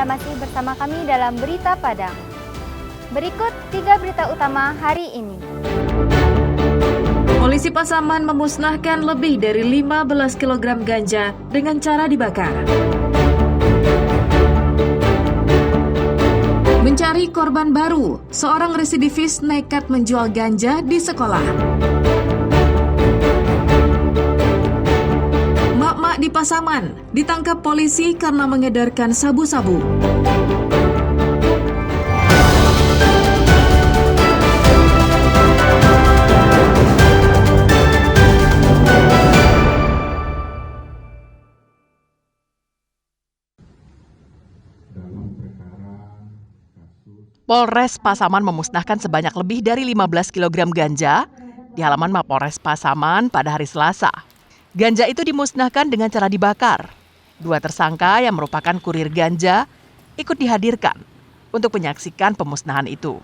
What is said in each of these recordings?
Anda masih bersama kami dalam Berita Padang. Berikut 3 berita utama hari ini. Polisi Pasaman memusnahkan lebih dari 15 kg ganja dengan cara dibakar. Mencari korban baru, seorang residivis nekat menjual ganja di sekolah. Mak-mak di Pasaman ditangkap polisi karena mengedarkan sabu-sabu. Polres Pasaman memusnahkan sebanyak lebih dari 15 kg ganja di halaman Mapolres Pasaman pada hari Selasa. Ganja itu dimusnahkan dengan cara dibakar. 2 tersangka yang merupakan kurir ganja ikut dihadirkan untuk menyaksikan pemusnahan itu.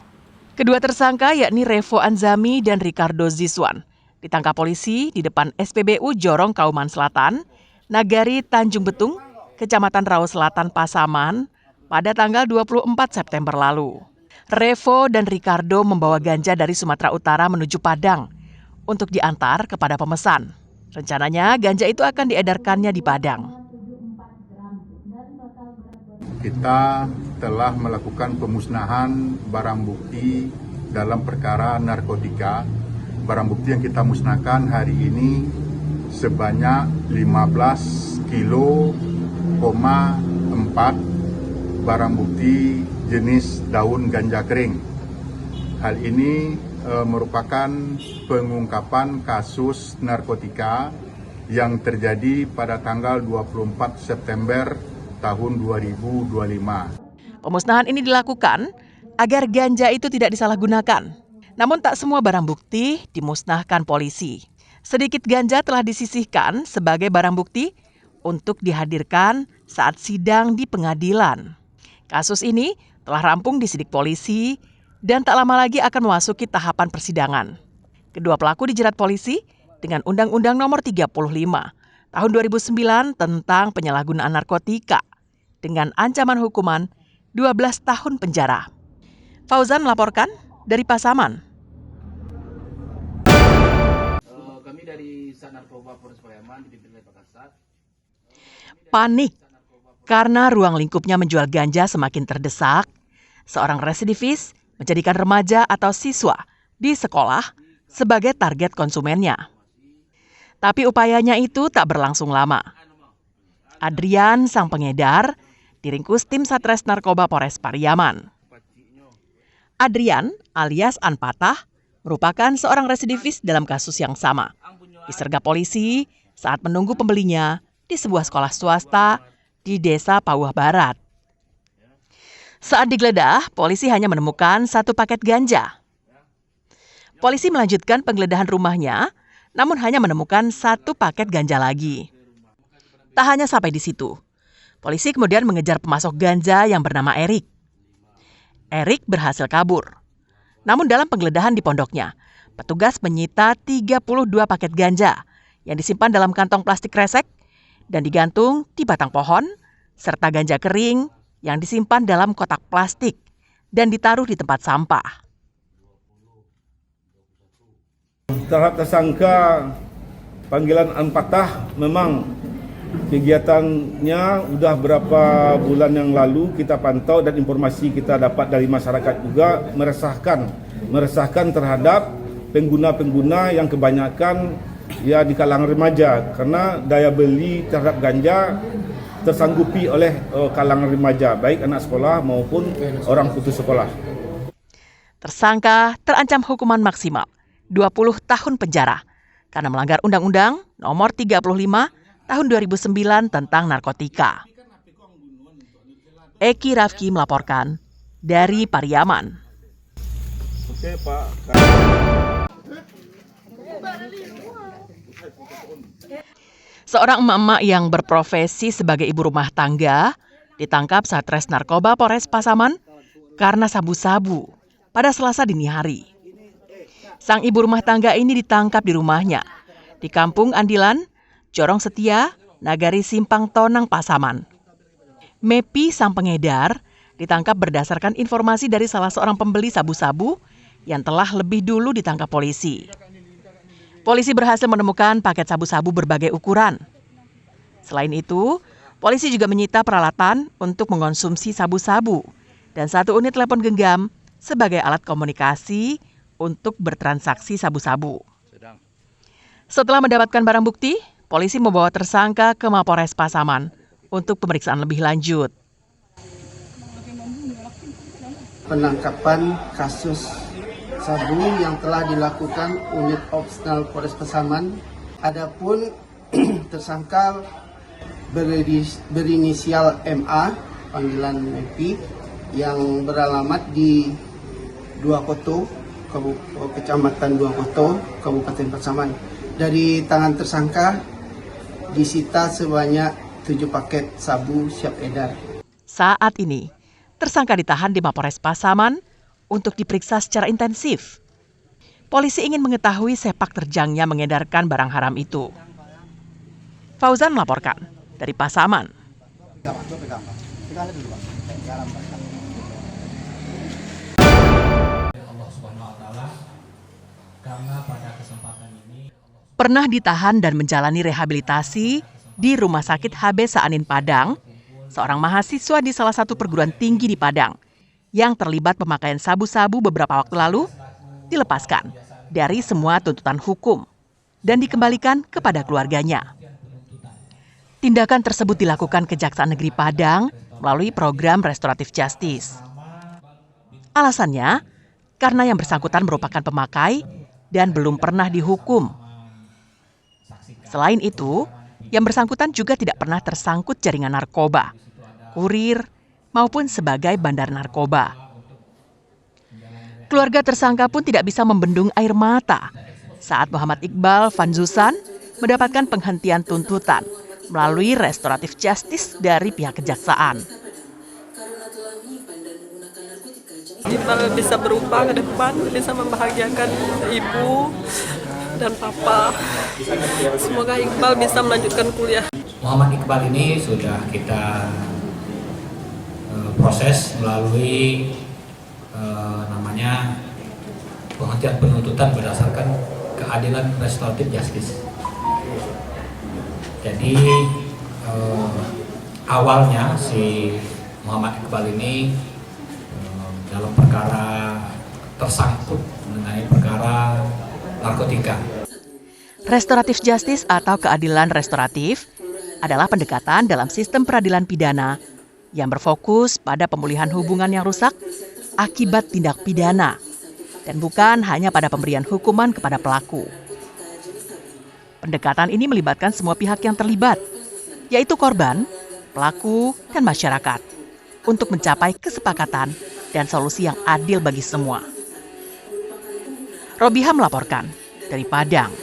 Kedua tersangka yakni Revo Anzami dan Ricardo Ziswan ditangkap polisi di depan SPBU Jorong Kauman Selatan, Nagari Tanjung Betung, Kecamatan Rau Selatan Pasaman pada tanggal 24 September lalu. Revo dan Ricardo membawa ganja dari Sumatera Utara menuju Padang untuk diantar kepada pemesan. Rencananya ganja itu akan diedarkannya di Padang. Kita telah melakukan pemusnahan barang bukti dalam perkara narkotika. Barang bukti yang kita musnahkan hari ini sebanyak 15,4 barang bukti jenis daun ganja kering. Hal ini merupakan pengungkapan kasus narkotika yang terjadi pada tanggal 24 September tahun 2025. Pemusnahan ini dilakukan agar ganja itu tidak disalahgunakan. Namun tak semua barang bukti dimusnahkan polisi. Sedikit ganja telah disisihkan sebagai barang bukti untuk dihadirkan saat sidang di pengadilan. Kasus ini telah rampung disidik polisi dan tak lama lagi akan memasuki tahapan persidangan. Kedua pelaku dijerat polisi dengan Undang-Undang Nomor 35 Tahun 2009 tentang penyalahgunaan narkotika dengan ancaman hukuman 12 tahun penjara. Fauzan melaporkan dari Pasaman. Kami dari Sat Narkoba Polres Pariaman dipimpin oleh Pak Kasat. Panik karena ruang lingkupnya menjual ganja semakin terdesak. Seorang residivis menjadikan remaja atau siswa di sekolah sebagai target konsumennya. Tapi upayanya itu tak berlangsung lama. Adrian, sang pengedar, diringkus tim Satres Narkoba Polres Pariaman. Adrian alias Anpatah merupakan seorang residivis dalam kasus yang sama. Disergap polisi saat menunggu pembelinya di sebuah sekolah swasta di Desa Pauh Barat. Saat digeledah, polisi hanya menemukan 1 paket ganja. Polisi melanjutkan penggeledahan rumahnya, namun hanya menemukan 1 paket ganja lagi. Tak hanya sampai di situ, polisi kemudian mengejar pemasok ganja yang bernama Erik. Erik berhasil kabur. Namun dalam penggeledahan di pondoknya, petugas menyita 32 paket ganja yang disimpan dalam kantong plastik kresek dan digantung di batang pohon, serta ganja kering yang disimpan dalam kotak plastik dan ditaruh di tempat sampah. Terhadap tersangka panggilan Anpatah, memang kegiatannya sudah berapa bulan yang lalu kita pantau dan informasi kita dapat dari masyarakat juga meresahkan terhadap pengguna-pengguna yang kebanyakan ya di kalangan remaja, karena daya beli terhadap ganja tersanggupi oleh kalangan remaja, baik anak sekolah maupun orang putus sekolah. Tersangka terancam hukuman maksimal 20 tahun penjara karena melanggar Undang-Undang Nomor 35 Tahun 2009 tentang narkotika. Eki Rafki melaporkan dari Pariaman. Oke, Pak. Seorang emak-emak yang berprofesi sebagai ibu rumah tangga ditangkap Satres Narkoba Polres Pasaman karena sabu-sabu pada Selasa dini hari. Sang ibu rumah tangga ini ditangkap di rumahnya di Kampung Andilan, Jorong Setia, Nagari Simpang Tonang, Pasaman. Mepi, sang pengedar, ditangkap berdasarkan informasi dari salah seorang pembeli sabu-sabu yang telah lebih dulu ditangkap polisi. Polisi berhasil menemukan paket sabu-sabu berbagai ukuran. Selain itu, polisi juga menyita peralatan untuk mengonsumsi sabu-sabu dan 1 unit telepon genggam sebagai alat komunikasi untuk bertransaksi sabu-sabu. Setelah mendapatkan barang bukti, polisi membawa tersangka ke Mapores Pasaman untuk pemeriksaan lebih lanjut. Penangkapan kasus sabu yang telah dilakukan unit opsional Polres Pasaman. Adapun tersangka berinisial MA, panggilan Mepi, yang beralamat di Duakoto, Kecamatan Duakoto, Kabupaten Pasaman. Dari tangan tersangka disita sebanyak 7 paket sabu siap edar. Saat ini, tersangka ditahan di Mapores Pasaman untuk diperiksa secara intensif. Polisi ingin mengetahui sepak terjangnya mengedarkan barang haram itu. Fauzan melaporkan dari Pasaman. Pernah ditahan dan menjalani rehabilitasi di Rumah Sakit HB Saanin Padang, seorang mahasiswa di salah satu perguruan tinggi di Padang yang terlibat pemakaian sabu-sabu beberapa waktu lalu dilepaskan dari semua tuntutan hukum dan dikembalikan kepada keluarganya. Tindakan tersebut dilakukan Kejaksaan Negeri Padang melalui program Restoratif Justice. Alasannya, karena yang bersangkutan merupakan pemakai dan belum pernah dihukum. Selain itu, yang bersangkutan juga tidak pernah tersangkut jaringan narkoba, kurir, maupun sebagai bandar narkoba. Keluarga tersangka pun tidak bisa membendung air mata saat Muhammad Iqbal Fanzusan mendapatkan penghentian tuntutan melalui restoratif justice dari pihak kejaksaan. Iqbal bisa berubah ke depan, bisa membahagiakan ibu dan papa. Semoga Iqbal bisa melanjutkan kuliah. Muhammad Iqbal ini sudah kita proses melalui namanya penghentian penuntutan berdasarkan keadilan restoratif justice. Jadi awalnya si Muhammad Iqbal ini dalam perkara tersangkut mengenai perkara narkotika. Restoratif justice atau keadilan restoratif adalah pendekatan dalam sistem peradilan pidana yang berfokus pada pemulihan hubungan yang rusak akibat tindak pidana dan bukan hanya pada pemberian hukuman kepada pelaku. Pendekatan ini melibatkan semua pihak yang terlibat, yaitu korban, pelaku, dan masyarakat, untuk mencapai kesepakatan dan solusi yang adil bagi semua. Robiha melaporkan dari Padang.